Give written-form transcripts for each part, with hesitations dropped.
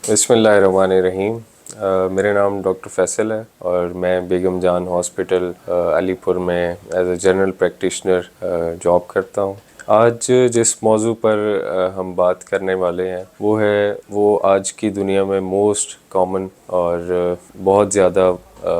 बिस्मिल्लाहिर्रहमानिर्रहीम। मेरा नाम डॉक्टर फैसल है और मैं बेगम जान हॉस्पिटल अलीपुर में as a general practitioner job करता हूँ। आज जिस मौजू पर हम बात करने वाले हैं वो आज की दुनिया में मोस्ट कॉमन और बहुत ज़्यादा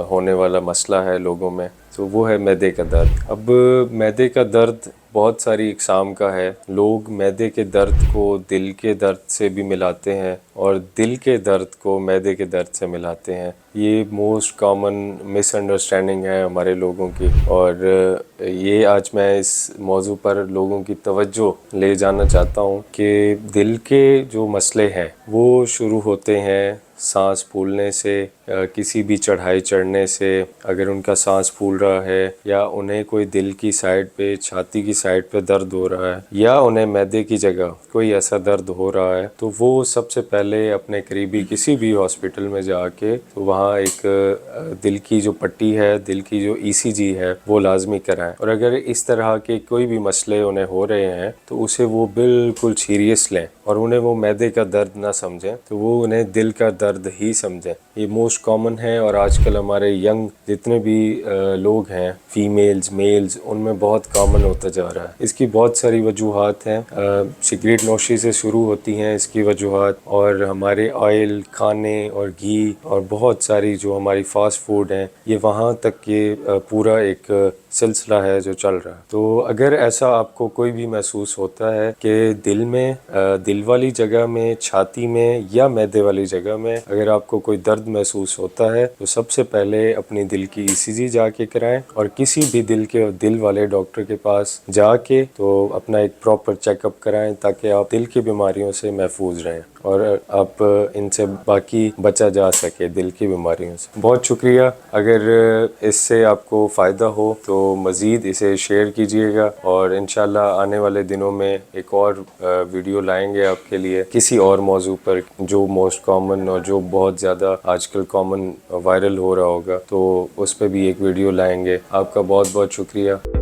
होने वाला मसला है लोगों में, तो वो है मैदे का दर्द। अब मैदे का दर्द बहुत सारी इकसाम का है। लोग मैदे के दर्द को दिल के दर्द से भी मिलाते हैं और दिल के दर्द को मैदे के दर्द से मिलाते हैं। ये मोस्ट कॉमन मिसअंडरस्टैंडिंग है हमारे लोगों की, और ये आज मैं इस मौजू पर लोगों की तवज्जो ले जाना चाहता हूँ कि दिल के जो मसले हैं वो शुरू होते हैं सांस फूलने से, किसी भी चढ़ाई चढ़ने से। अगर उनका सांस फूल रहा है या उन्हें कोई दिल की साइड पे, छाती की साइड पे दर्द हो रहा है या उन्हें मैदे की जगह कोई ऐसा दर्द हो रहा है, तो वो सबसे पहले अपने करीबी किसी भी हॉस्पिटल में जाके तो वहाँ एक दिल की जो पट्टी है, दिल की जो ECG है वो लाजमी कराएं। और अगर इस तरह के कोई भी मसले उन्हें हो रहे हैं तो उसे वो बिल्कुल सीरियस लें और उन्हें वो मैदे का दर्द ना समझें, तो वो उन्हें दिल का दर्द ही समझें। ये मोस्ट कॉमन है और आजकल हमारे यंग जितने भी लोग हैं, फीमेल्स मेल्स, उनमें बहुत कॉमन होता जा रहा है। इसकी बहुत सारी वजूहात हैं। सिगरेट नोशी से शुरू होती हैं इसकी वजूहात, और हमारे ऑयल खाने और घी और बहुत सारी जो हमारी फास्ट फूड हैं, ये वहाँ तक ये पूरा एक सिलसिला है जो चल रहा है। तो अगर ऐसा आपको कोई भी महसूस होता है कि दिल में, दिल वाली जगह में, छाती में या मैदे वाली जगह में अगर आपको कोई दर्द महसूस होता है, तो सबसे पहले अपनी दिल की ECG जाके कराएं और किसी भी दिल वाले डॉक्टर के पास जाके तो अपना एक प्रॉपर चेकअप कराएं, ताकि आप दिल की बीमारियों से महफूज रहें और आप इनसे बाकी बचा जा सके, दिल की बीमारियों से। बहुत शुक्रिया। अगर इससे आपको फ़ायदा हो तो मज़ीद इसे शेयर कीजिएगा, और इंशाल्लाह आने वाले दिनों में एक और वीडियो लाएंगे आपके लिए किसी और मौजू पर जो मोस्ट कॉमन और जो बहुत ज़्यादा आजकल कॉमन वायरल हो रहा होगा, तो उस पर भी एक वीडियो लाएंगे। आपका बहुत बहुत शुक्रिया।